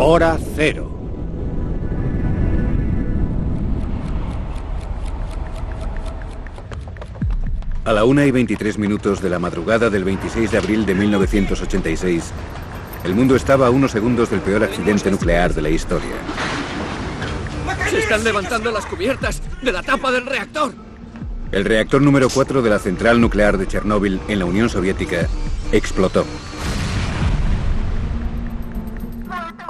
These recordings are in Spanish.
Hora cero. A la 1:23 de la madrugada del 26 de abril de 1986, el mundo estaba a unos segundos del peor accidente nuclear de la historia. ¡Se están levantando las cubiertas de la tapa del reactor! El reactor número 4 de la central nuclear de Chernóbil, en la Unión Soviética, explotó.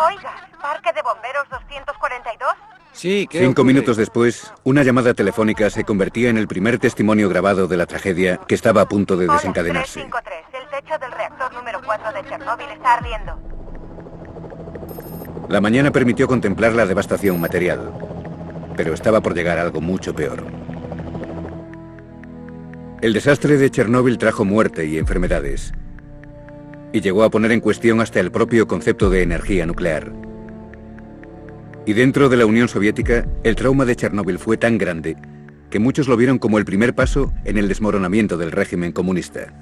Oiga, ¿Parque de Bomberos 242? Sí, ¿qué 5 ocurre? minutos después, una llamada telefónica se convertía en el primer testimonio grabado de la tragedia que estaba a punto de Hola, desencadenarse. 353. El techo del reactor número 4 de Chernóbil está ardiendo. La mañana permitió contemplar la devastación material, pero estaba por llegar algo mucho peor. El desastre de Chernóbil trajo muerte y enfermedades, y llegó a poner en cuestión hasta el propio concepto de energía nuclear. Y dentro de la Unión Soviética, el trauma de Chernóbil fue tan grande que muchos lo vieron como el primer paso en el desmoronamiento del régimen comunista.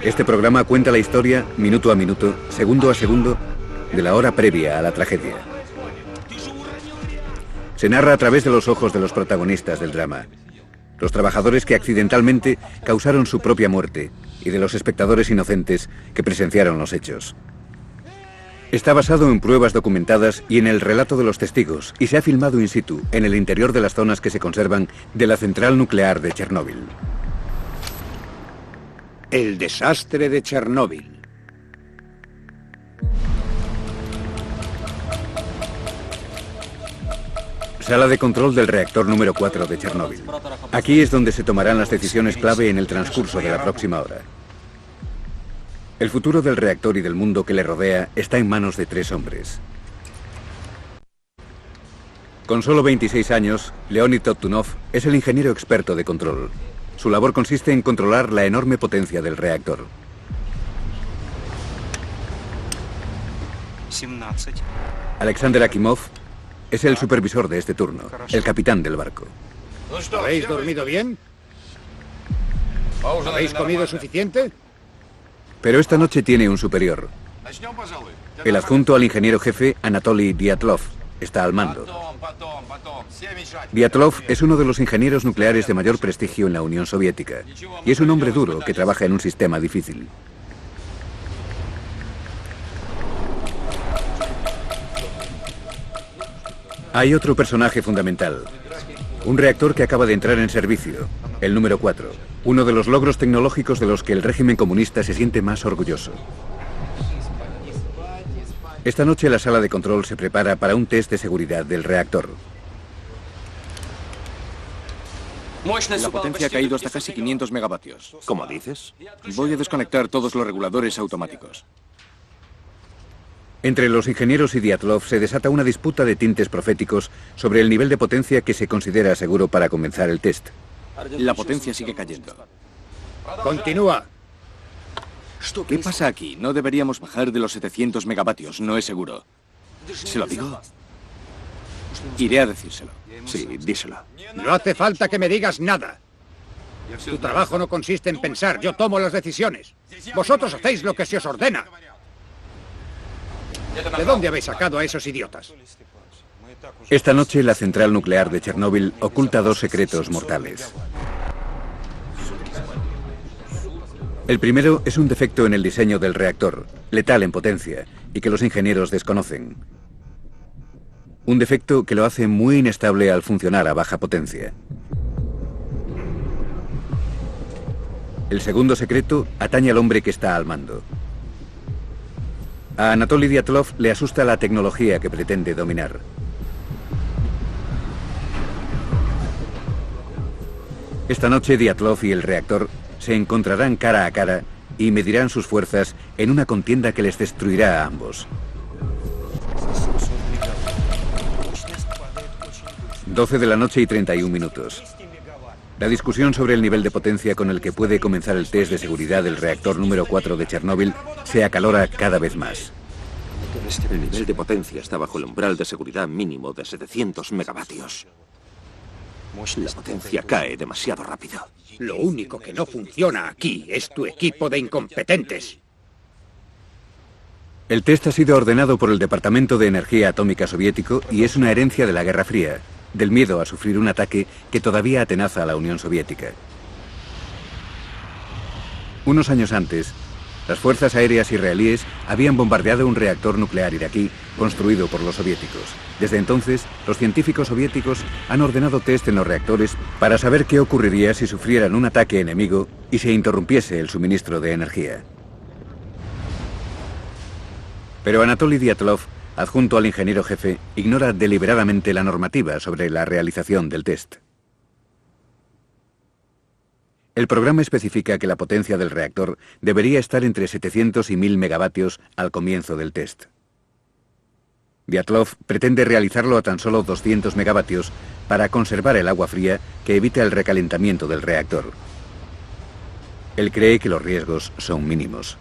Este programa cuenta la historia, minuto a minuto, segundo a segundo, de la hora previa a la tragedia. Se narra a través de los ojos de los protagonistas del drama, los trabajadores que accidentalmente causaron su propia muerte y de los espectadores inocentes que presenciaron los hechos. Está basado en pruebas documentadas y en el relato de los testigos y se ha filmado in situ en el interior de las zonas que se conservan de la central nuclear de Chernóbil. El desastre de Chernóbil. Sala de control del reactor número 4 de Chernóbil. Aquí es donde se tomarán las decisiones clave en el transcurso de la próxima hora. El futuro del reactor y del mundo que le rodea está en manos de 3 hombres. Con solo 26 años, Leonid Toptunov es el ingeniero experto de control. Su labor consiste en controlar la enorme potencia del reactor. Alexander Akimov es el supervisor de este turno, el capitán del barco. ¿Habéis dormido bien? ¿Habéis comido suficiente? Pero esta noche tiene un superior. El adjunto al ingeniero jefe, Anatoly Dyatlov, está al mando. Dyatlov es uno de los ingenieros nucleares de mayor prestigio en la Unión Soviética y es un hombre duro que trabaja en un sistema difícil. Hay otro personaje fundamental, un reactor que acaba de entrar en servicio, el número 4, uno de los logros tecnológicos de los que el régimen comunista se siente más orgulloso. Esta noche la sala de control se prepara para un test de seguridad del reactor. La potencia ha caído hasta casi 500 megavatios. ¿Cómo dices? Voy a desconectar todos los reguladores automáticos. Entre los ingenieros y Dyatlov se desata una disputa de tintes proféticos sobre el nivel de potencia que se considera seguro para comenzar el test. La potencia sigue cayendo. Continúa. ¿Qué pasa aquí? No deberíamos bajar de los 700 megavatios, no es seguro. ¿Se lo digo? Iré a decírselo. Sí, díselo. No hace falta que me digas nada. Tu trabajo no consiste en pensar, yo tomo las decisiones. Vosotros hacéis lo que se os ordena. ¿De dónde habéis sacado a esos idiotas? Esta noche la central nuclear de Chernóbil oculta 2 secretos mortales. El primero es un defecto en el diseño del reactor, letal en potencia, y que los ingenieros desconocen. Un defecto que lo hace muy inestable al funcionar a baja potencia. El segundo secreto atañe al hombre que está al mando. A Anatoly Dyatlov le asusta la tecnología que pretende dominar. Esta noche Dyatlov y el reactor se encontrarán cara a cara y medirán sus fuerzas en una contienda que les destruirá a ambos. 12 de la noche y 31 minutos. La discusión sobre el nivel de potencia con el que puede comenzar el test de seguridad del reactor número 4 de Chernóbil se acalora cada vez más. El nivel de potencia está bajo el umbral de seguridad mínimo de 700 megavatios. La potencia cae demasiado rápido. Lo único que no funciona aquí es tu equipo de incompetentes. El test ha sido ordenado por el Departamento de Energía Atómica soviético y es una herencia de la Guerra Fría, del miedo a sufrir un ataque que todavía atenaza a la Unión Soviética. Unos años antes, las fuerzas aéreas israelíes habían bombardeado un reactor nuclear iraquí construido por los soviéticos. Desde entonces, los científicos soviéticos han ordenado test en los reactores para saber qué ocurriría si sufrieran un ataque enemigo y se interrumpiese el suministro de energía. Pero Anatoly Dyatlov, adjunto al ingeniero jefe, ignora deliberadamente la normativa sobre la realización del test. El programa especifica que la potencia del reactor debería estar entre 700 y 1000 megavatios al comienzo del test. Dyatlov pretende realizarlo a tan solo 200 megavatios para conservar el agua fría que evita el recalentamiento del reactor. Él cree que los riesgos son mínimos.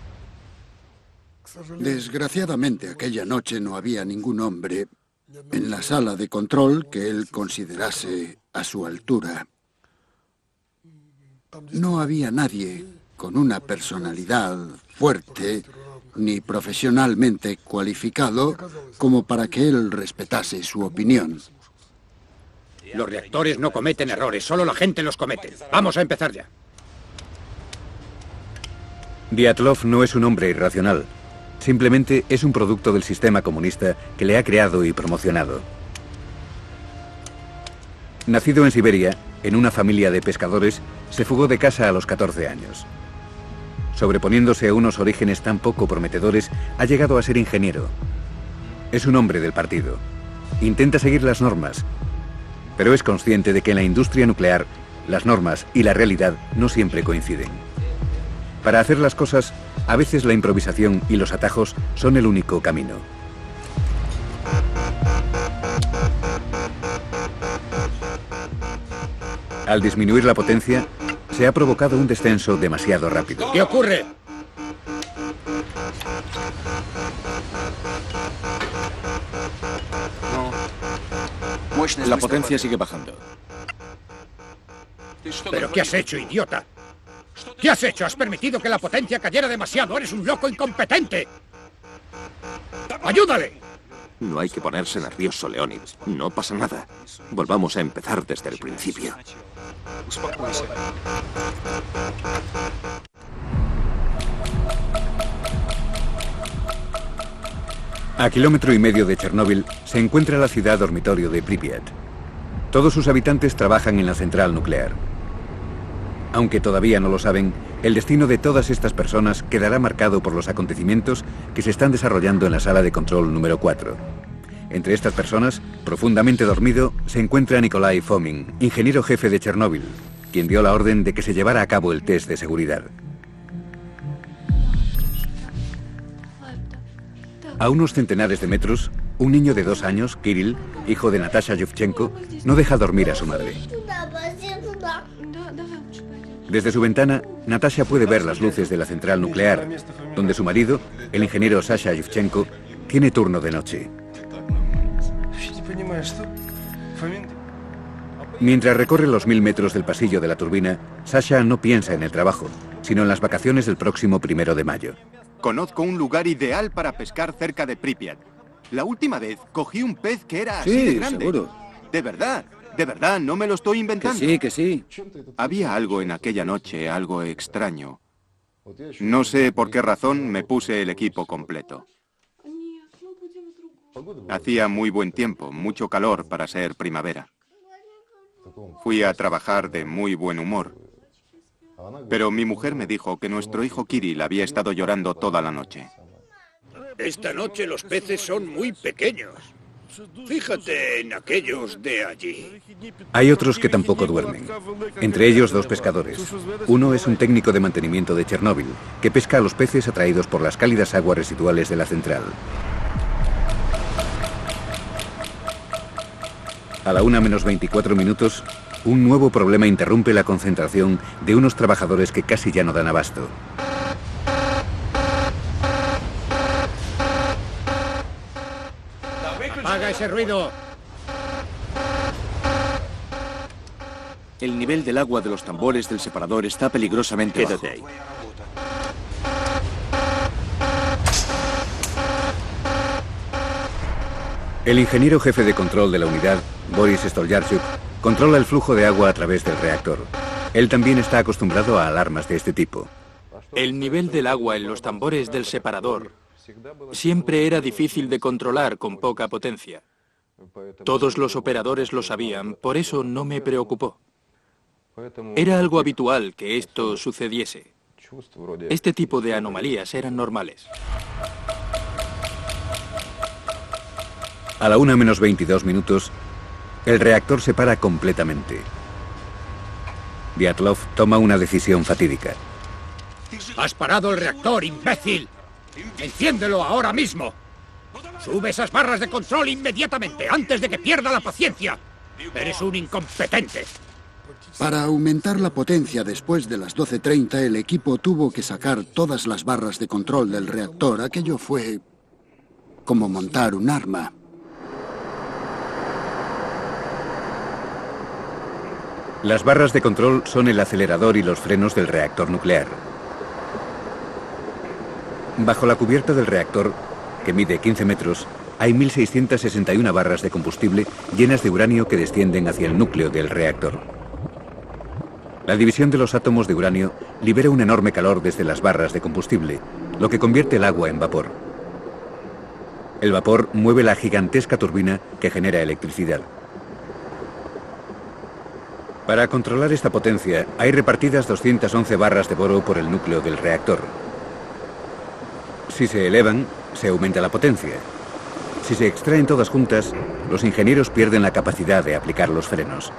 Desgraciadamente, aquella noche no había ningún hombre en la sala de control que él considerase a su altura. No había nadie con una personalidad fuerte ni profesionalmente cualificado como para que él respetase su opinión. Los reactores no cometen errores, solo la gente los comete. Vamos a empezar ya. Dyatlov no es un hombre irracional. Simplemente es un producto del sistema comunista que le ha creado y promocionado. Nacido en Siberia, en una familia de pescadores, se fugó de casa a los 14 años. Sobreponiéndose a unos orígenes tan poco prometedores, ha llegado a ser ingeniero. Es un hombre del partido. Intenta seguir las normas, pero es consciente de que en la industria nuclear, las normas y la realidad no siempre coinciden. Para hacer las cosas, a veces la improvisación y los atajos son el único camino. Al disminuir la potencia, se ha provocado un descenso demasiado rápido. ¿Qué ocurre? La potencia sigue bajando. ¿Pero qué has hecho, idiota? ¿Qué has hecho? ¿Has permitido que la potencia cayera demasiado? ¡Eres un loco incompetente! ¡Ayúdale! No hay que ponerse nervioso, Leonid. No pasa nada. Volvamos a empezar desde el principio. A 1,5 kilómetros de Chernóbil se encuentra la ciudad dormitorio de Pripyat. Todos sus habitantes trabajan en la central nuclear. Aunque todavía no lo saben, el destino de todas estas personas quedará marcado por los acontecimientos que se están desarrollando en la sala de control número 4. Entre estas personas, profundamente dormido, se encuentra Nikolai Fomin, ingeniero jefe de Chernóbil, quien dio la orden de que se llevara a cabo el test de seguridad. A unos centenares de metros, un niño de 2 años, Kirill, hijo de Natasha Yevchenko, no deja dormir a su madre. Desde su ventana, Natasha puede ver las luces de la central nuclear, donde su marido, el ingeniero Sasha Yevchenko, tiene turno de noche. Mientras recorre los 1000 metros del pasillo de la turbina, Sasha no piensa en el trabajo, sino en las vacaciones del próximo 1 de mayo. Conozco un lugar ideal para pescar cerca de Pripyat. La última vez cogí un pez que era así de grande. Seguro. De verdad, no me lo estoy inventando. Que sí. Había algo en aquella noche, algo extraño. No sé por qué razón me puse el equipo completo. Hacía muy buen tiempo, mucho calor para ser primavera. Fui a trabajar de muy buen humor. Pero mi mujer me dijo que nuestro hijo Kirill había estado llorando toda la noche. Esta noche los peces son muy pequeños. Fíjate en aquellos de allí. Hay otros que tampoco duermen. Entre ellos 2 pescadores. Uno es un técnico de mantenimiento de Chernóbil, que pesca a los peces atraídos por las cálidas aguas residuales de la central. A la 1:24, un nuevo problema interrumpe la concentración de unos trabajadores que casi ya no dan abasto. ¡Haga ese ruido! El nivel del agua de los tambores del separador está peligrosamente bajo. Quédate ahí. El ingeniero jefe de control de la unidad, Boris Stolyarchuk, controla el flujo de agua a través del reactor. Él también está acostumbrado a alarmas de este tipo. El nivel del agua en los tambores del separador siempre era difícil de controlar con poca potencia. Todos los operadores lo sabían, por eso no me preocupó. Era algo habitual que esto sucediese. Este tipo de anomalías eran normales. A la 1 menos 22 minutos, el reactor se para completamente. Dyatlov toma una decisión fatídica. ¡Has parado el reactor, imbécil! ¡Enciéndelo ahora mismo! ¡Sube esas barras de control inmediatamente, antes de que pierda la paciencia! ¡Eres un incompetente! Para aumentar la potencia después de las 12:30, el equipo tuvo que sacar todas las barras de control del reactor. Aquello fue como montar un arma. Las barras de control son el acelerador y los frenos del reactor nuclear. Bajo la cubierta del reactor, que mide 15 metros, hay 1.661 barras de combustible llenas de uranio que descienden hacia el núcleo del reactor. La división de los átomos de uranio libera un enorme calor desde las barras de combustible, lo que convierte el agua en vapor. El vapor mueve la gigantesca turbina que genera electricidad. Para controlar esta potencia, hay repartidas 211 barras de boro por el núcleo del reactor. Si se elevan, se aumenta la potencia. Si se extraen todas juntas, los ingenieros pierden la capacidad de aplicar los frenos.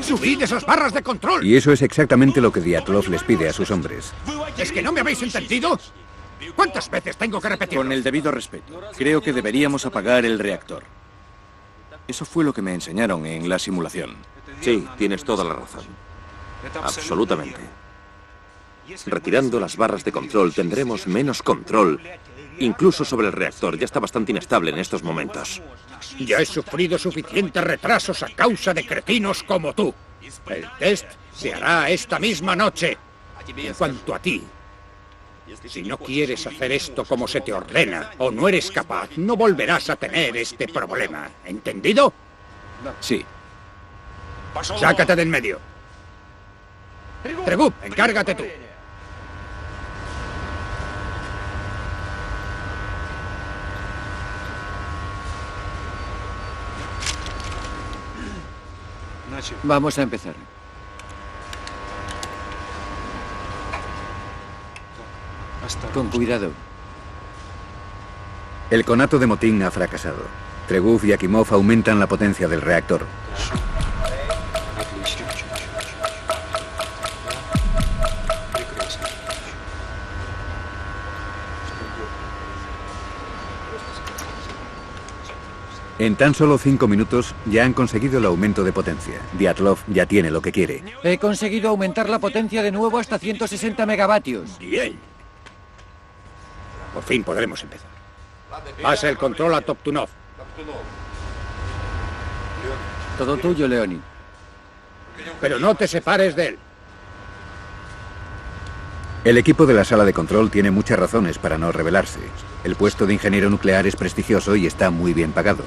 ¡Subid esas barras de control! Y eso es exactamente lo que Dyatlov les pide a sus hombres. ¿Es que no me habéis entendido? ¿Cuántas veces tengo que repetir? Con el debido respeto, creo que deberíamos apagar el reactor. Eso fue lo que me enseñaron en la simulación. Sí, tienes toda la razón. Absolutamente. Retirando las barras de control tendremos menos control, incluso sobre el reactor. Ya está bastante inestable en estos momentos. Ya he sufrido suficientes retrasos a causa de cretinos como tú. El test se hará esta misma noche. En cuanto a ti, si no quieres hacer esto como se te ordena o no eres capaz, no volverás a tener este problema. ¿Entendido? Sí. Sácate de en medio. Tregub, encárgate tú. Vamos a empezar. Con cuidado. El conato de motín ha fracasado. Tregub y Akimov aumentan la potencia del reactor. En tan solo 5 minutos ya han conseguido el aumento de potencia. Dyatlov ya tiene lo que quiere. He conseguido aumentar la potencia de nuevo hasta 160 megavatios. Bien. Por fin podremos empezar. Pasa el control a Toptunov. Todo tuyo, Leonid. Pero no te separes de él. El equipo de la sala de control tiene muchas razones para no rebelarse. El puesto de ingeniero nuclear es prestigioso y está muy bien pagado.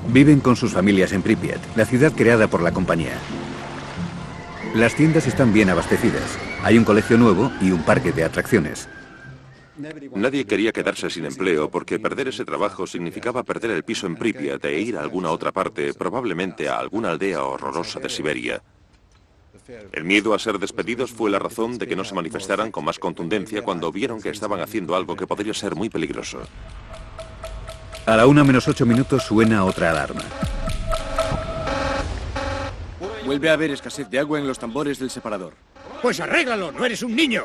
Viven con sus familias en Pripyat, la ciudad creada por la compañía. Las tiendas están bien abastecidas. Hay un colegio nuevo y un parque de atracciones. Nadie quería quedarse sin empleo porque perder ese trabajo significaba perder el piso en Pripyat e ir a alguna otra parte, probablemente a alguna aldea horrorosa de Siberia. El miedo a ser despedidos fue la razón de que no se manifestaran con más contundencia cuando vieron que estaban haciendo algo que podría ser muy peligroso. A la 1 menos 8 minutos suena otra alarma. Vuelve a haber escasez de agua en los tambores del separador. Pues arréglalo, no eres un niño.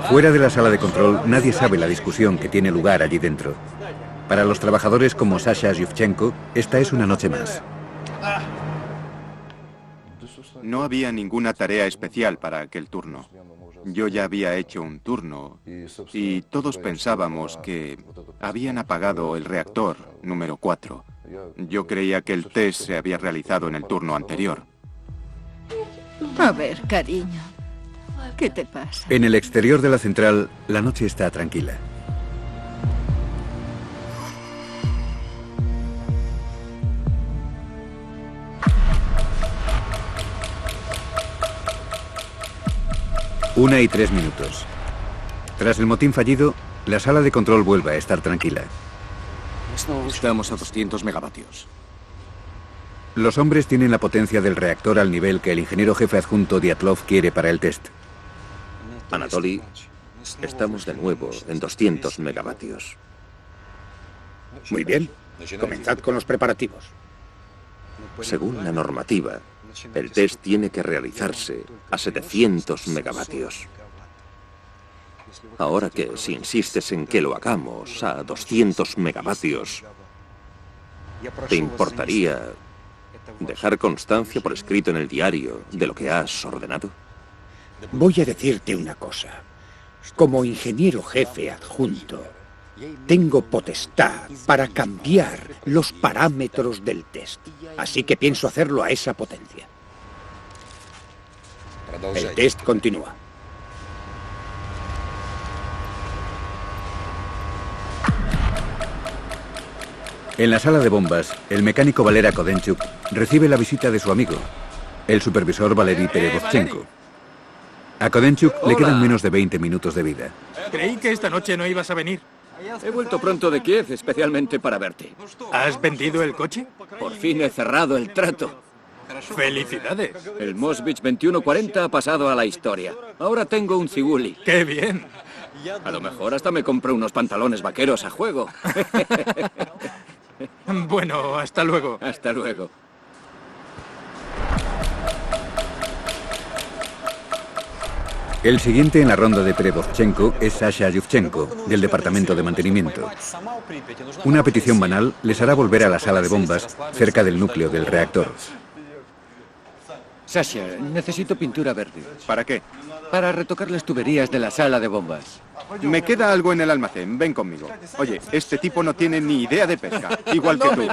Fuera de la sala de control, nadie sabe la discusión que tiene lugar allí dentro. Para los trabajadores como Sasha Yuvchenko, esta es una noche más. No había ninguna tarea especial para aquel turno. Yo ya había hecho un turno y todos pensábamos que habían apagado el reactor número 4. Yo creía que el test se había realizado en el turno anterior. A ver, cariño, ¿qué te pasa? En el exterior de la central, la noche está tranquila. Una y 3 minutos. Tras el motín fallido, la sala de control vuelve a estar tranquila. Estamos a 200 megavatios. Los hombres tienen la potencia del reactor al nivel que el ingeniero jefe adjunto Dyatlov quiere para el test. Anatoly, estamos de nuevo en 200 megavatios. Muy bien. Comenzad con los preparativos. Según la normativa, el test tiene que realizarse a 700 megavatios. Ahora que si insistes en que lo hagamos a 200 megavatios, ¿te importaría dejar constancia por escrito en el diario de lo que has ordenado? Voy a decirte una cosa. Como ingeniero jefe adjunto, tengo potestad para cambiar los parámetros del test. Así que pienso hacerlo a esa potencia. El test continúa. En la sala de bombas, el mecánico Valera Kodenchuk recibe la visita de su amigo, el supervisor Valery Perevozchenko. A Kodenchuk le quedan menos de 20 minutos de vida. Creí que esta noche no ibas a venir. He vuelto pronto de Kiev especialmente para verte. ¿Has vendido el coche? Por fin he cerrado el trato. ¡Felicidades! El Moskvich 2140 ha pasado a la historia. Ahora tengo un Ziguli. ¡Qué bien! A lo mejor hasta me compro unos pantalones vaqueros a juego. Bueno, hasta luego. Hasta luego. El siguiente en la ronda de Perevozchenko es Sasha Yuvchenko, del Departamento de Mantenimiento. Una petición banal les hará volver a la sala de bombas, cerca del núcleo del reactor. Sasha, necesito pintura verde. ¿Para qué? Para retocar las tuberías de la sala de bombas. Me queda algo en el almacén, ven conmigo. Oye, este tipo no tiene ni idea de pesca, igual que tú.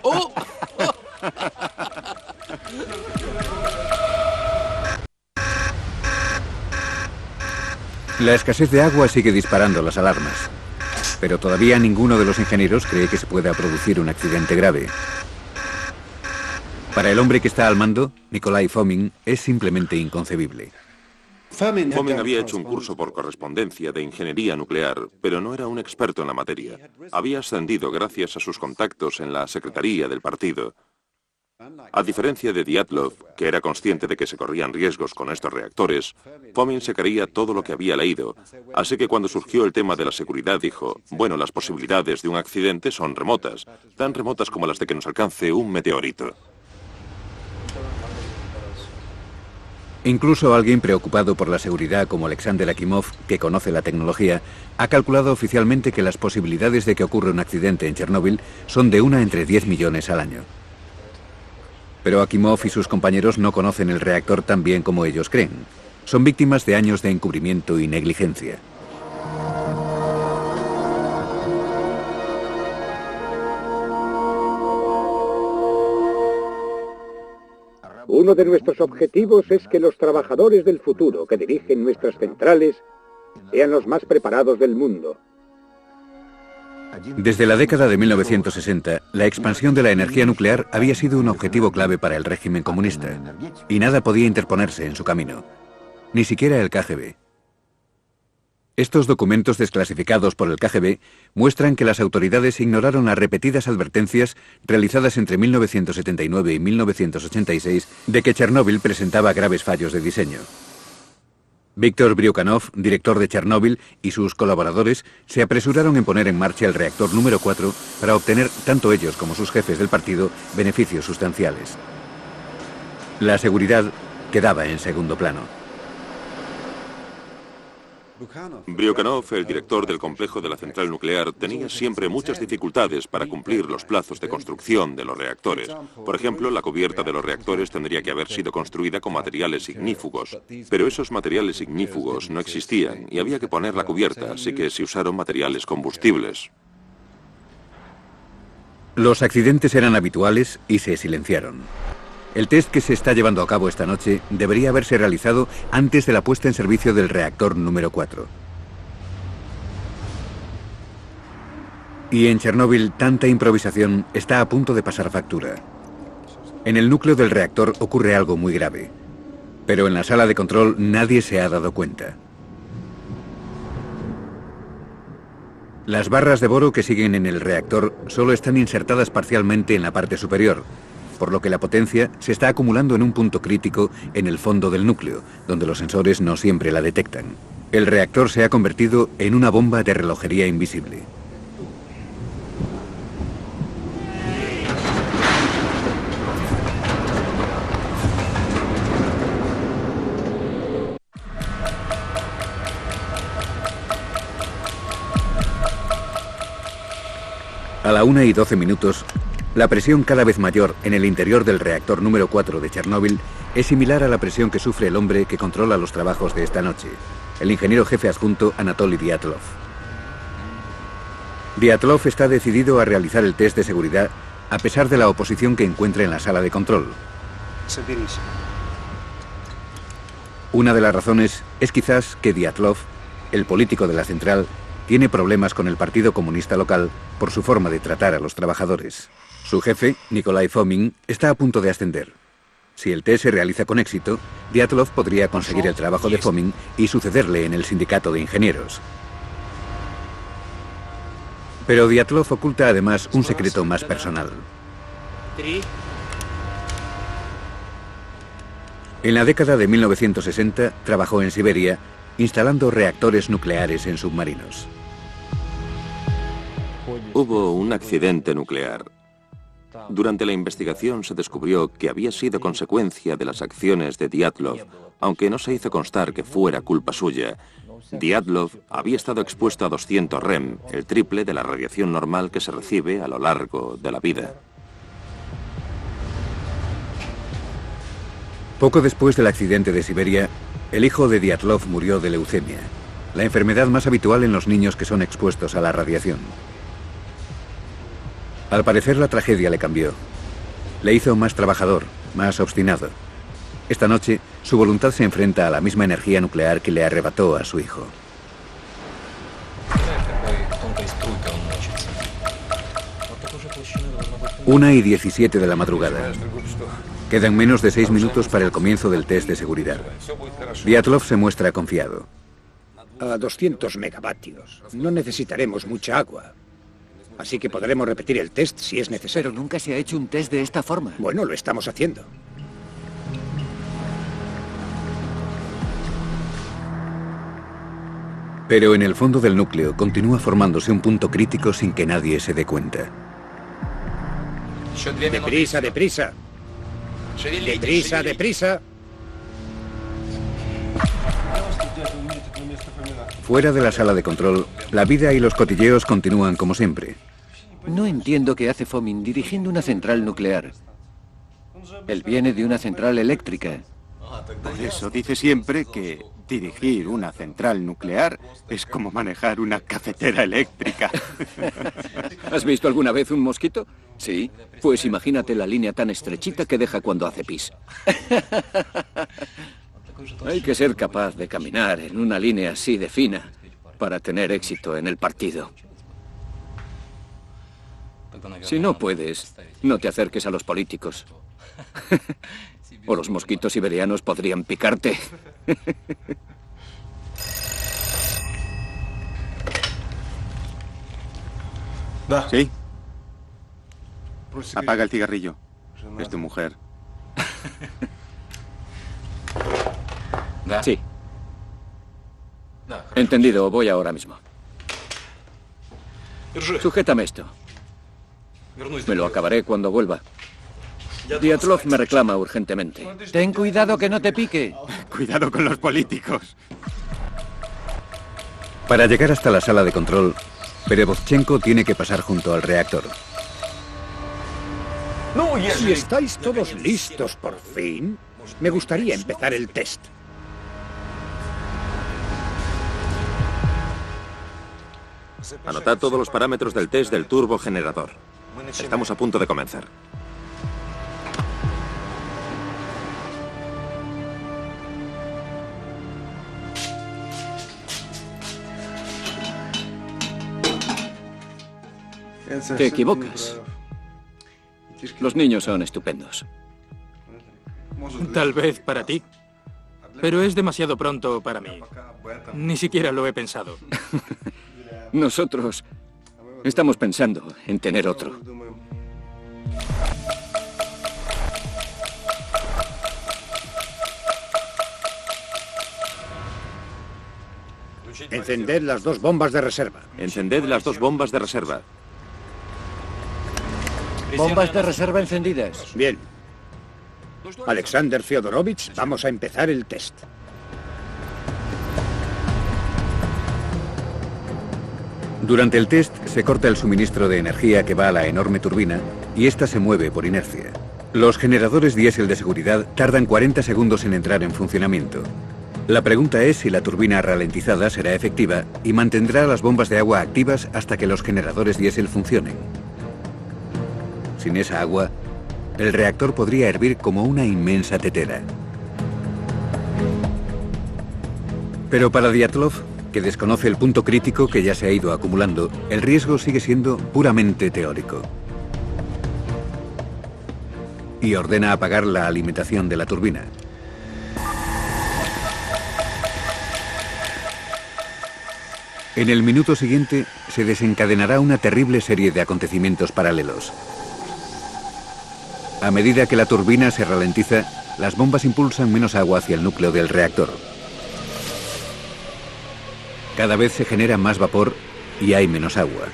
¡Oh! La escasez de agua sigue disparando las alarmas, pero todavía ninguno de los ingenieros cree que se pueda producir un accidente grave. Para el hombre que está al mando, Nikolai Fomin, es simplemente inconcebible. Fomin había hecho un curso por correspondencia de ingeniería nuclear, pero no era un experto en la materia. Había ascendido gracias a sus contactos en la secretaría del partido. A diferencia de Dyatlov, que era consciente de que se corrían riesgos con estos reactores, Fomin se creía todo lo que había leído, así que cuando surgió el tema de la seguridad dijo, bueno, las posibilidades de un accidente son remotas, tan remotas como las de que nos alcance un meteorito. Incluso alguien preocupado por la seguridad como Alexander Akimov, que conoce la tecnología, ha calculado oficialmente que las posibilidades de que ocurra un accidente en Chernóbil son de 1 entre 10 millones al año. Pero Akimov y sus compañeros no conocen el reactor tan bien como ellos creen. Son víctimas de años de encubrimiento y negligencia. Uno de nuestros objetivos es que los trabajadores del futuro que dirigen nuestras centrales sean los más preparados del mundo. Desde la década de 1960, la expansión de la energía nuclear había sido un objetivo clave para el régimen comunista, y nada podía interponerse en su camino, ni siquiera el KGB. Estos documentos desclasificados por el KGB muestran que las autoridades ignoraron las repetidas advertencias realizadas entre 1979 y 1986 de que Chernóbil presentaba graves fallos de diseño. Víctor Bryukhanov, director de Chernóbil, y sus colaboradores se apresuraron en poner en marcha el reactor número 4 para obtener, tanto ellos como sus jefes del partido, beneficios sustanciales. La seguridad quedaba en segundo plano. Bryukhanov, el director del complejo de la central nuclear, tenía siempre muchas dificultades para cumplir los plazos de construcción de los reactores. Por ejemplo, la cubierta de los reactores tendría que haber sido construida con materiales ignífugos, pero esos materiales ignífugos no existían y había que poner la cubierta, así que se usaron materiales combustibles. Los accidentes eran habituales y se silenciaron. El test que se está llevando a cabo esta noche debería haberse realizado antes de la puesta en servicio del reactor número 4. Y en Chernóbil, tanta improvisación está a punto de pasar factura. En el núcleo del reactor ocurre algo muy grave, pero en la sala de control nadie se ha dado cuenta. Las barras de boro que siguen en el reactor solo están insertadas parcialmente en la parte superior, por lo que la potencia se está acumulando en un punto crítico en el fondo del núcleo, donde los sensores no siempre la detectan. El reactor se ha convertido en una bomba de relojería invisible. A la 1:12, la presión cada vez mayor en el interior del reactor número 4 de Chernóbil es similar a la presión que sufre el hombre que controla los trabajos de esta noche, el ingeniero jefe adjunto Anatoly Dyatlov. Dyatlov está decidido a realizar el test de seguridad a pesar de la oposición que encuentra en la sala de control. Una de las razones es quizás que Dyatlov, el político de la central, tiene problemas con el Partido Comunista local por su forma de tratar a los trabajadores. Su jefe, Nikolai Fomin, está a punto de ascender. Si el test se realiza con éxito, Dyatlov podría conseguir el trabajo de Fomin y sucederle en el sindicato de ingenieros. Pero Dyatlov oculta además un secreto más personal. En la década de 1960 trabajó en Siberia instalando reactores nucleares en submarinos. Hubo un accidente nuclear. Durante la investigación se descubrió que había sido consecuencia de las acciones de Dyatlov, aunque no se hizo constar que fuera culpa suya. Dyatlov había estado expuesto a 200 rem, el triple de la radiación normal que se recibe a lo largo de la vida. Poco después del accidente de Siberia, el hijo de Dyatlov murió de leucemia, la enfermedad más habitual en los niños que son expuestos a la radiación. Al parecer la tragedia le cambió. Le hizo más trabajador, más obstinado. Esta noche, su voluntad se enfrenta a la misma energía nuclear que le arrebató a su hijo. Una y 17 de la madrugada. Quedan menos de 6 minutos para el comienzo del test de seguridad. Dyatlov se muestra confiado. A 200 megavatios. No necesitaremos mucha agua. Así que podremos repetir el test si es necesario. Pero nunca se ha hecho un test de esta forma. Bueno, lo estamos haciendo. Pero en el fondo del núcleo continúa formándose un punto crítico sin que nadie se dé cuenta. ¡Deprisa, deprisa! ¡Deprisa, deprisa! Fuera de la sala de control, la vida y los cotilleos continúan como siempre. No entiendo qué hace Fomin dirigiendo una central nuclear. Él viene de una central eléctrica. Por eso dice siempre que dirigir una central nuclear es como manejar una cafetera eléctrica. ¿Has visto alguna vez un mosquito? Sí. Pues imagínate la línea tan estrechita que deja cuando hace pis. Hay que ser capaz de caminar en una línea así de fina para tener éxito en el partido. Si no puedes, no te acerques a los políticos. O los mosquitos siberianos podrían picarte. ¿Sí? Apaga el cigarrillo. Es tu mujer. Sí. Entendido, voy ahora mismo. Sujétame esto. Me lo acabaré cuando vuelva. Dyatlov me reclama urgentemente. Ten cuidado que no te pique. Cuidado con los políticos. Para llegar hasta la sala de control, Perevozchenko tiene que pasar junto al reactor. Si estáis todos listos por fin, me gustaría empezar el test. Anotad todos los parámetros del test del turbogenerador. Estamos a punto de comenzar. Te equivocas. Los niños son estupendos. Tal vez para ti. Pero es demasiado pronto para mí. Ni siquiera lo he pensado. Nosotros estamos pensando en tener otro. Encended las 2 bombas de reserva. Encended las 2 bombas de reserva. Bombas de reserva encendidas. Bien. Alexander Fyodorovich, vamos a empezar el test. Durante el test se corta el suministro de energía que va a la enorme turbina y ésta se mueve por inercia. Los generadores diésel de seguridad tardan 40 segundos en entrar en funcionamiento. La pregunta es si la turbina ralentizada será efectiva y mantendrá las bombas de agua activas hasta que los generadores diésel funcionen. Sin esa agua, el reactor podría hervir como una inmensa tetera. Pero para Dyatlov, que desconoce el punto crítico que ya se ha ido acumulando, el riesgo sigue siendo puramente teórico. Y ordena apagar la alimentación de la turbina. En el minuto siguiente se desencadenará una terrible serie de acontecimientos paralelos. A medida que la turbina se ralentiza, las bombas impulsan menos agua hacia el núcleo del reactor. Cada vez se genera más vapor y hay menos agua.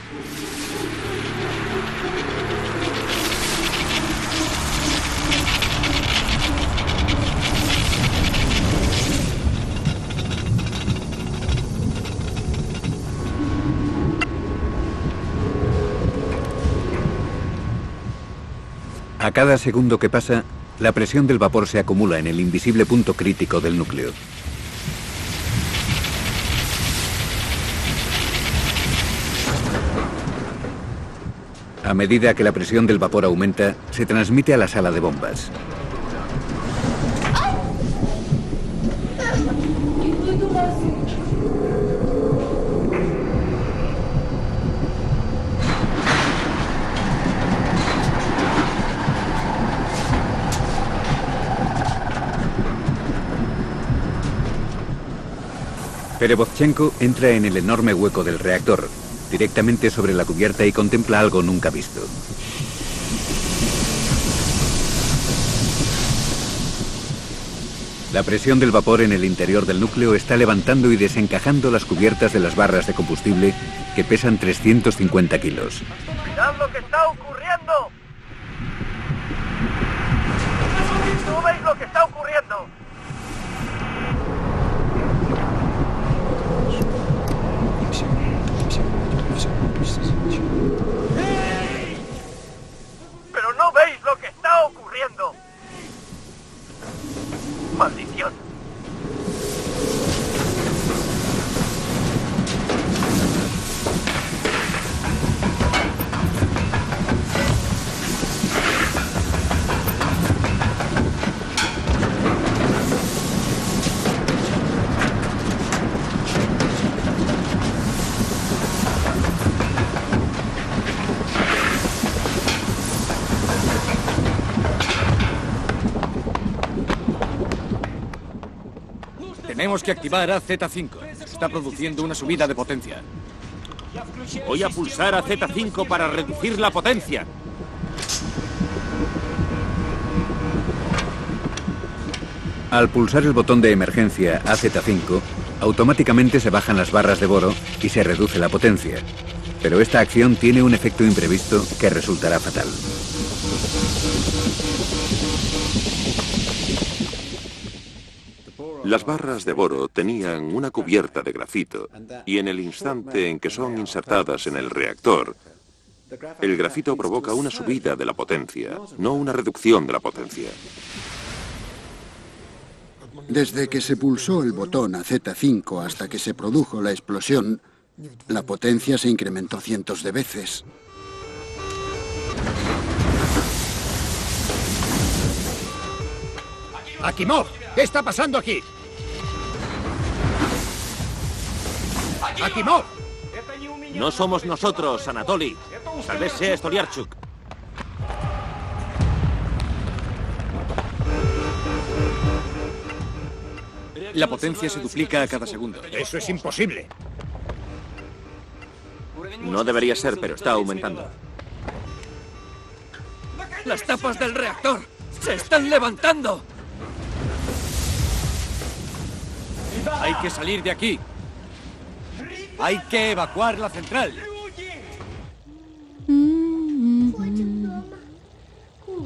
A cada segundo que pasa, la presión del vapor se acumula en el invisible punto crítico del núcleo. A medida que la presión del vapor aumenta, se transmite a la sala de bombas. Perevozchenko entra en el enorme hueco del reactor, directamente sobre la cubierta, y contempla algo nunca visto. La presión del vapor en el interior del núcleo está levantando y desencajando las cubiertas de las barras de combustible que pesan 350 kilos. ¡Mirad lo que está ocurriendo! ¿No veis lo que está ocurriendo? ¡Pero no veis lo que está ocurriendo! ¡Maldición! Tenemos que activar AZ5. Está produciendo una subida de potencia. Voy a pulsar a Z5 para reducir la potencia. Al pulsar el botón de emergencia AZ5, automáticamente se bajan las barras de boro y se reduce la potencia. Pero esta acción tiene un efecto imprevisto que resultará fatal. Las barras de boro tenían una cubierta de grafito y en el instante en que son insertadas en el reactor, el grafito provoca una subida de la potencia, no una reducción de la potencia. Desde que se pulsó el botón AZ5 hasta que se produjo la explosión, la potencia se incrementó cientos de veces. Akimov, ¿qué está pasando aquí? ¡Akimov! No somos nosotros, Anatoly. Sálvese, Stoliarchuk. La potencia se duplica a cada segundo. Eso es imposible. No debería ser, pero está aumentando. ¡Las tapas del reactor se están levantando! Hay que salir de aquí. Hay que evacuar la central.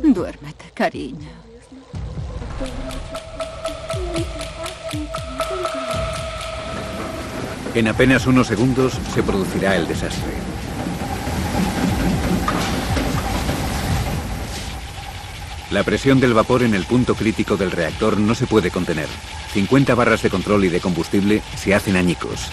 Duérmete, cariño. En apenas unos segundos se producirá el desastre. La presión del vapor en el punto crítico del reactor no se puede contener. 50 barras de control y de combustible se hacen añicos.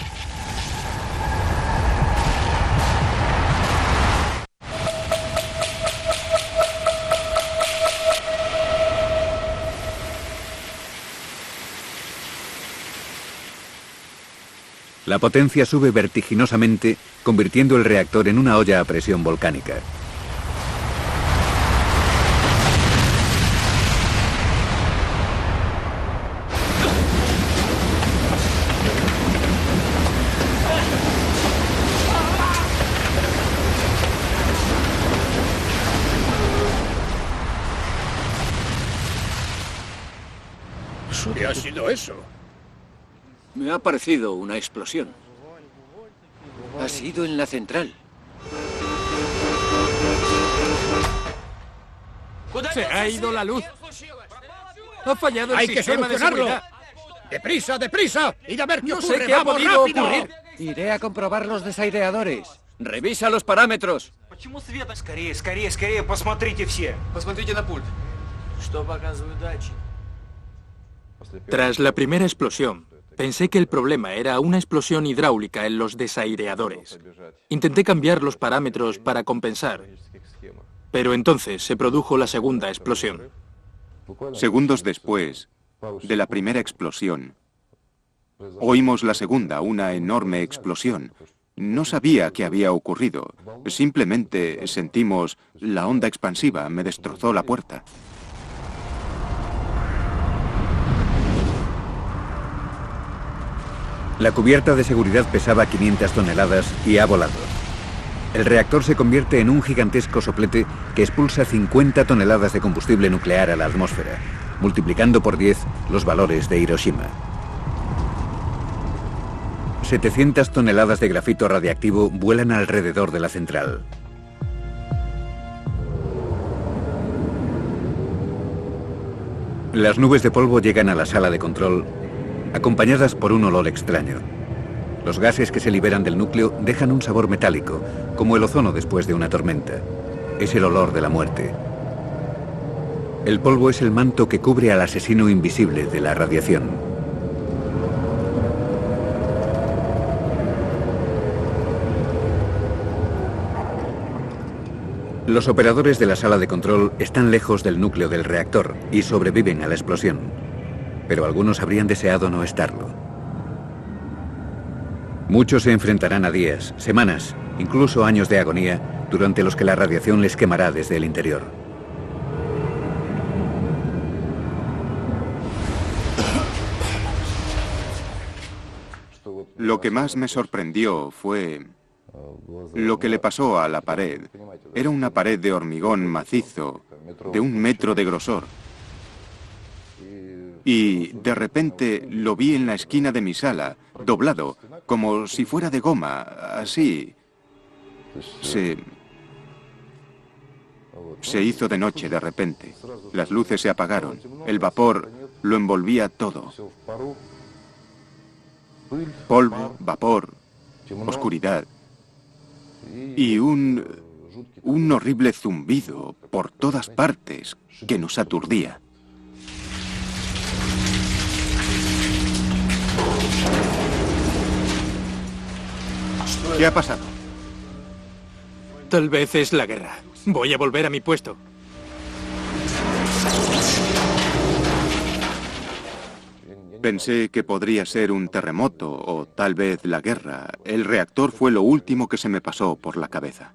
La potencia sube vertiginosamente, convirtiendo el reactor en una olla a presión volcánica. ¿Qué ha sido eso? Me ha parecido una explosión. Ha sido en la central. Se ha ido la luz. Ha fallado el ¡Hay que sistema de solucionarlo! seguridad. ¡Deprisa, deprisa! ¡Id a ver qué No ocurre! sé qué ha ¡Vamos, podido rápido! ocurrir. Iré a comprobar los desaireadores. Revisa los parámetros. Скорее, скорее, скорее, посмотрите все. Посмотрите на пульт. Что показывают датчики? Tras la primera explosión, pensé que el problema era una explosión hidráulica en los desaireadores. Intenté cambiar los parámetros para compensar, pero entonces se produjo la segunda explosión. Segundos después de la primera explosión, oímos la segunda, una enorme explosión. No sabía qué había ocurrido. Simplemente sentimos la onda expansiva. Me destrozó la puerta. La cubierta de seguridad pesaba 500 toneladas y ha volado. El reactor se convierte en un gigantesco soplete que expulsa 50 toneladas de combustible nuclear a la atmósfera, multiplicando por 10 los valores de Hiroshima. 700 toneladas de grafito radiactivo vuelan alrededor de la central. Las nubes de polvo llegan a la sala de control, acompañadas por un olor extraño. Los gases que se liberan del núcleo dejan un sabor metálico, como el ozono después de una tormenta. Es el olor de la muerte. El polvo es el manto que cubre al asesino invisible de la radiación. Los operadores de la sala de control están lejos del núcleo del reactor y sobreviven a la explosión, pero algunos habrían deseado no estarlo. Muchos se enfrentarán a días, semanas, incluso años de agonía, durante los que la radiación les quemará desde el interior. Lo que más me sorprendió fue lo que le pasó a la pared. Era una pared de hormigón macizo, de 1 metro de grosor. Y de repente lo vi en la esquina de mi sala, doblado, como si fuera de goma, así. Se hizo de noche de repente. Las luces se apagaron. El vapor lo envolvía todo. Polvo, vapor, oscuridad. Y un horrible zumbido por todas partes que nos aturdía. ¿Qué ha pasado? Tal vez es la guerra. Voy a volver a mi puesto. Pensé que podría ser un terremoto o tal vez la guerra. El reactor fue lo último que se me pasó por la cabeza.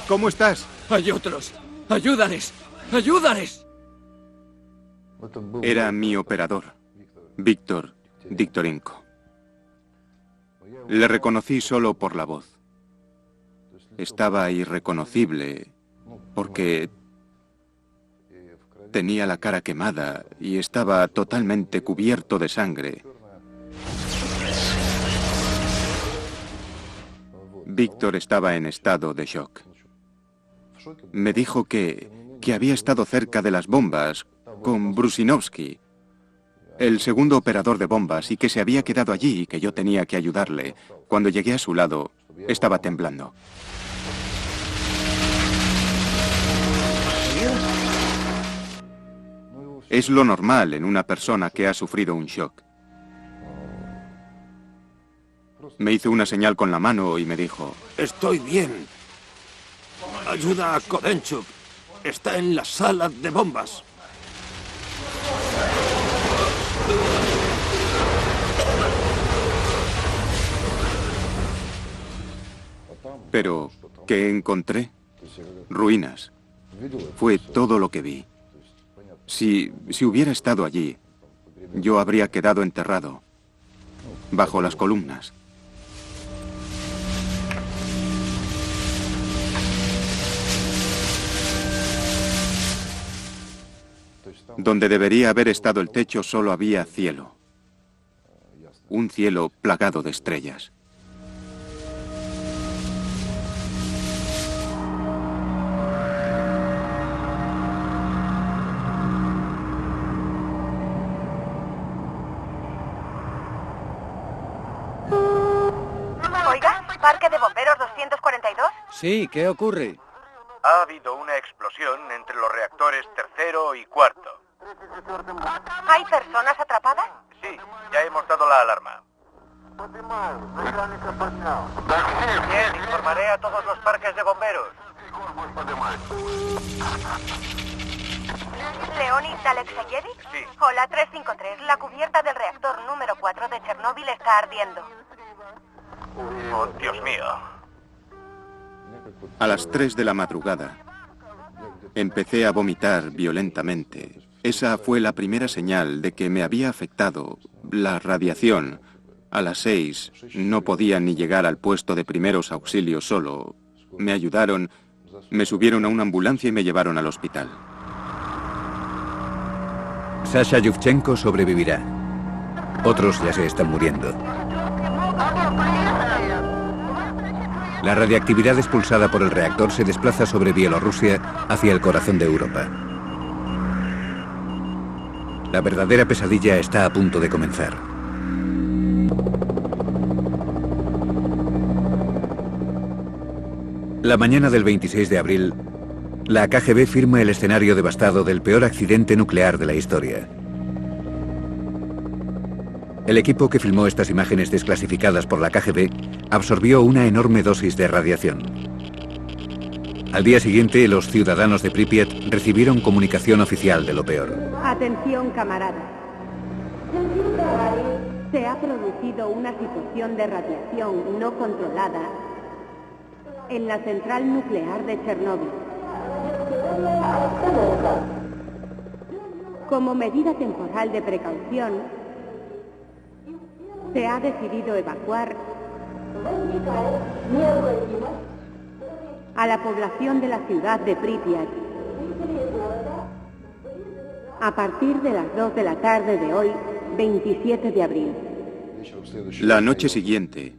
¿cómo estás? Hay otros. ¡Ayúdales! ¡Ayúdales! Era mi operador, Víctor Diktorenko. Le reconocí solo por la voz. Estaba irreconocible porque tenía la cara quemada y estaba totalmente cubierto de sangre. Víctor estaba en estado de shock. Me dijo que había estado cerca de las bombas con Brusinovsky, el segundo operador de bombas, y que se había quedado allí y que yo tenía que ayudarle. Cuando llegué a su lado, estaba temblando. Es lo normal en una persona que ha sufrido un shock. Me hizo una señal con la mano y me dijo: Estoy bien. Ayuda a Kodenchuk. Está en la sala de bombas. Pero, ¿qué encontré? Ruinas. Fue todo lo que vi. Si hubiera estado allí, yo habría quedado enterrado, bajo las columnas. Donde debería haber estado el techo solo había cielo. Un cielo plagado de estrellas. Oiga, ¿Parque de Bomberos 242? Sí, ¿qué ocurre? Ha habido una explosión entre los reactores tercero y cuarto. ¿Hay personas atrapadas? Sí, ya hemos dado la alarma. Bien, informaré a todos los parques de bomberos. ¿Leonid Alexeyevich? Sí. Hola, 353. La cubierta del reactor número 4 de Chernóbil está ardiendo. Oh, Dios mío. A las 3 de la madrugada, empecé a vomitar violentamente. Esa fue la primera señal de que me había afectado la radiación. A las 6 no podía ni llegar al puesto de primeros auxilios solo. Me ayudaron, me subieron a una ambulancia y me llevaron al hospital. Sasha Yuvchenko sobrevivirá. Otros ya se están muriendo. La radiactividad expulsada por el reactor se desplaza sobre Bielorrusia hacia el corazón de Europa. La verdadera pesadilla está a punto de comenzar. La mañana del 26 de abril, la KGB firma el escenario devastado del peor accidente nuclear de la historia. El equipo que filmó estas imágenes desclasificadas por la KGB absorbió una enorme dosis de radiación. Al día siguiente, los ciudadanos de Pripyat recibieron comunicación oficial de lo peor. Atención, camaradas. Se ha producido una situación de radiación no controlada en la central nuclear de Chernóbil. Como medida temporal de precaución, se ha decidido evacuar a la población de la ciudad de Pripyat a partir de las 2 de la tarde de hoy, 27 de abril. La noche siguiente,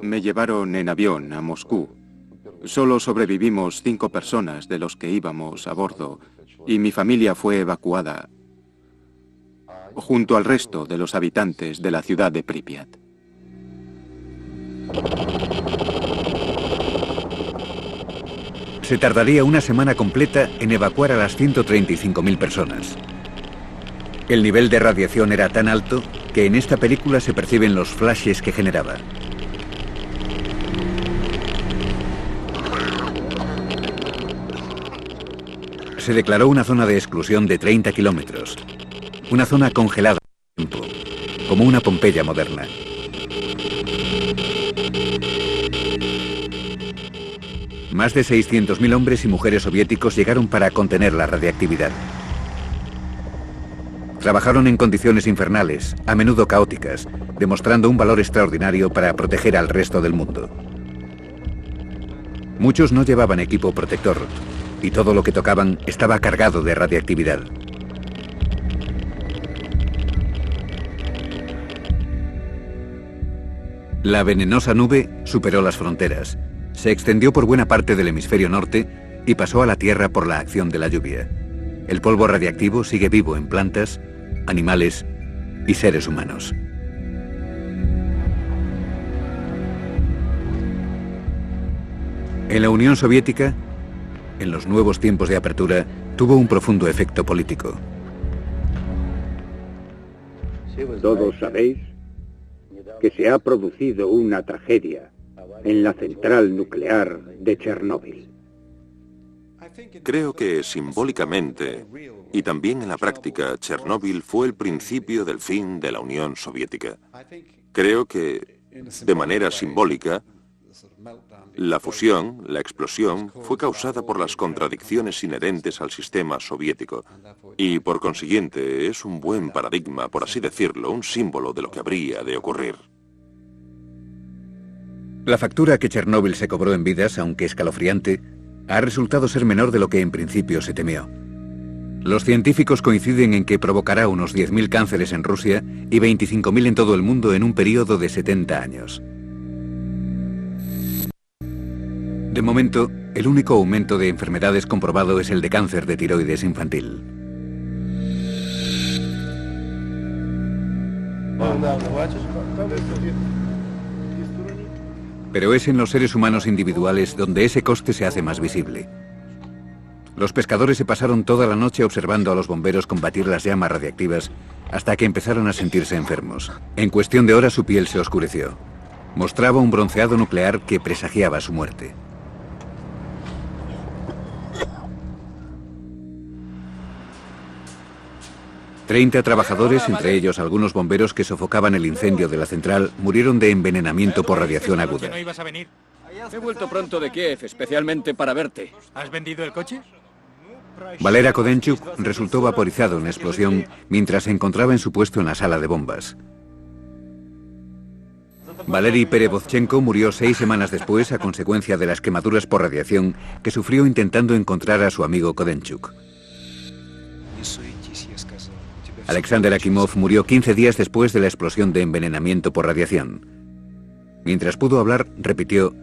me llevaron en avión a Moscú. Solo sobrevivimos 5 personas de los que íbamos a bordo y mi familia fue evacuada junto al resto de los habitantes de la ciudad de Pripyat. Se tardaría una semana completa en evacuar a las 135.000 personas. El nivel de radiación era tan alto que en esta película se perciben los flashes que generaba. Se declaró una zona de exclusión de 30 kilómetros. Una zona congelada en el tiempo, como una Pompeya moderna. Más de 600.000 hombres y mujeres soviéticos llegaron para contener la radiactividad. Trabajaron en condiciones infernales, a menudo caóticas, demostrando un valor extraordinario para proteger al resto del mundo. Muchos no llevaban equipo protector, y todo lo que tocaban estaba cargado de radiactividad. La venenosa nube superó las fronteras, se extendió por buena parte del hemisferio norte y pasó a la Tierra por la acción de la lluvia. El polvo radiactivo sigue vivo en plantas, animales y seres humanos. En la Unión Soviética, en los nuevos tiempos de apertura, tuvo un profundo efecto político. Todos sabéis que se ha producido una tragedia en la central nuclear de Chernóbil. Creo que simbólicamente y también en la práctica, Chernóbil fue el principio del fin de la Unión Soviética. Creo que, de manera simbólica, la fusión, la explosión, fue causada por las contradicciones inherentes al sistema soviético y, por consiguiente, es un buen paradigma, por así decirlo, un símbolo de lo que habría de ocurrir. La factura que Chernóbil se cobró en vidas, aunque escalofriante, ha resultado ser menor de lo que en principio se temió. Los científicos coinciden en que provocará unos 10.000 cánceres en Rusia y 25.000 en todo el mundo en un periodo de 70 años. De momento, el único aumento de enfermedades comprobado es el de cáncer de tiroides infantil. Pero es en los seres humanos individuales donde ese coste se hace más visible. Los pescadores se pasaron toda la noche observando a los bomberos combatir las llamas radiactivas hasta que empezaron a sentirse enfermos. En cuestión de horas su piel se oscureció. Mostraba un bronceado nuclear que presagiaba su muerte. Treinta trabajadores, entre ellos algunos bomberos que sofocaban el incendio de la central, murieron de envenenamiento por radiación aguda. ¿No ibas a venir? He vuelto pronto de Kiev, especialmente para verte. ¿Has vendido el coche? Valera Kodenchuk resultó vaporizado en la explosión mientras se encontraba en su puesto en la sala de bombas. Valery Perevozchenko murió 6 semanas después a consecuencia de las quemaduras por radiación que sufrió intentando encontrar a su amigo Kodenchuk. Alexander Akimov murió 15 días después de la explosión de envenenamiento por radiación. Mientras pudo hablar, repitió: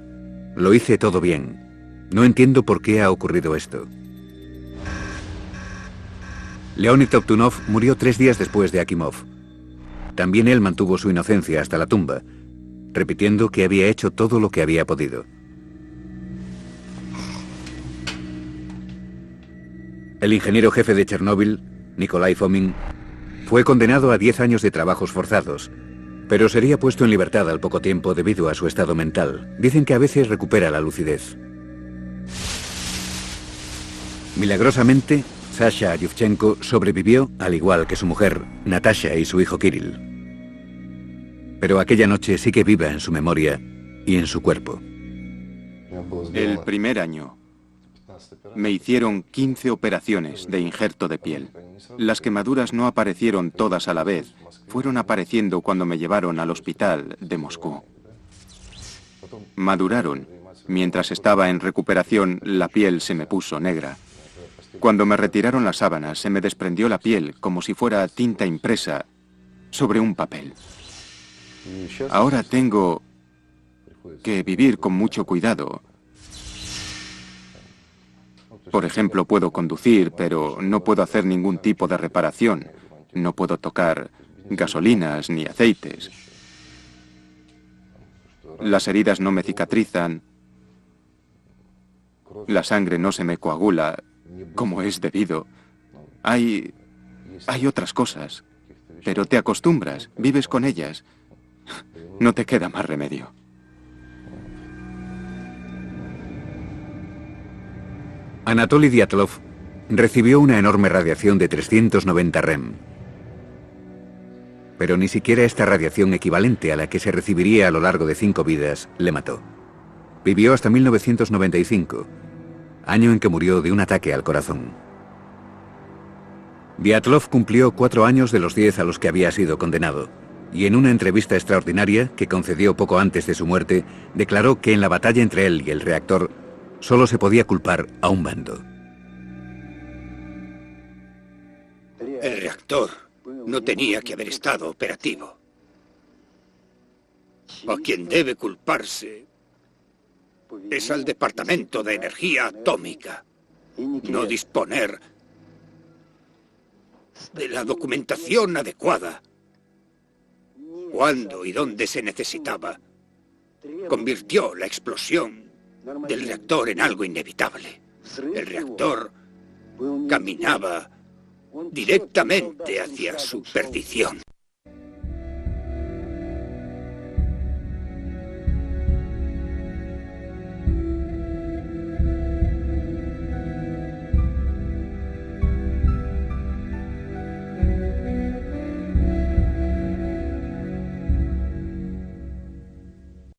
"Lo hice todo bien. No entiendo por qué ha ocurrido esto". Leonid Toptunov murió 3 días después de Akimov. También él mantuvo su inocencia hasta la tumba, repitiendo que había hecho todo lo que había podido. El ingeniero jefe de Chernóbil, Nikolai Fomin, fue condenado a 10 años de trabajos forzados, pero sería puesto en libertad al poco tiempo debido a su estado mental. Dicen que a veces recupera la lucidez. Milagrosamente, Sasha Yuvchenko sobrevivió, al igual que su mujer, Natasha, y su hijo Kirill. Pero aquella noche sigue viva en su memoria y en su cuerpo. El primer año me hicieron 15 operaciones de injerto de piel. Las quemaduras no aparecieron todas a la vez, fueron apareciendo cuando me llevaron al hospital de Moscú. Maduraron. Mientras estaba en recuperación, la piel se me puso negra. Cuando me retiraron las sábanas, se me desprendió la piel como si fuera tinta impresa sobre un papel. Ahora tengo que vivir con mucho cuidado. Por ejemplo, puedo conducir, pero no puedo hacer ningún tipo de reparación. No puedo tocar gasolinas ni aceites. Las heridas no me cicatrizan. La sangre no se me coagula como es debido. Hay otras cosas, pero te acostumbras, vives con ellas. No te queda más remedio. Anatoly Dyatlov recibió una enorme radiación de 390 rem. Pero ni siquiera esta radiación equivalente a la que se recibiría a lo largo de 5 vidas le mató. Vivió hasta 1995, año en que murió de un ataque al corazón. Dyatlov cumplió 4 años de los 10 a los que había sido condenado, y en una entrevista extraordinaria que concedió poco antes de su muerte, declaró que en la batalla entre él y el reactor solo se podía culpar a un bando. El reactor no tenía que haber estado operativo. A quien debe culparse es al Departamento de Energía Atómica. No disponer de la documentación adecuada cuando y dónde se necesitaba convirtió la explosión del reactor en algo inevitable. El reactor caminaba directamente hacia su perdición.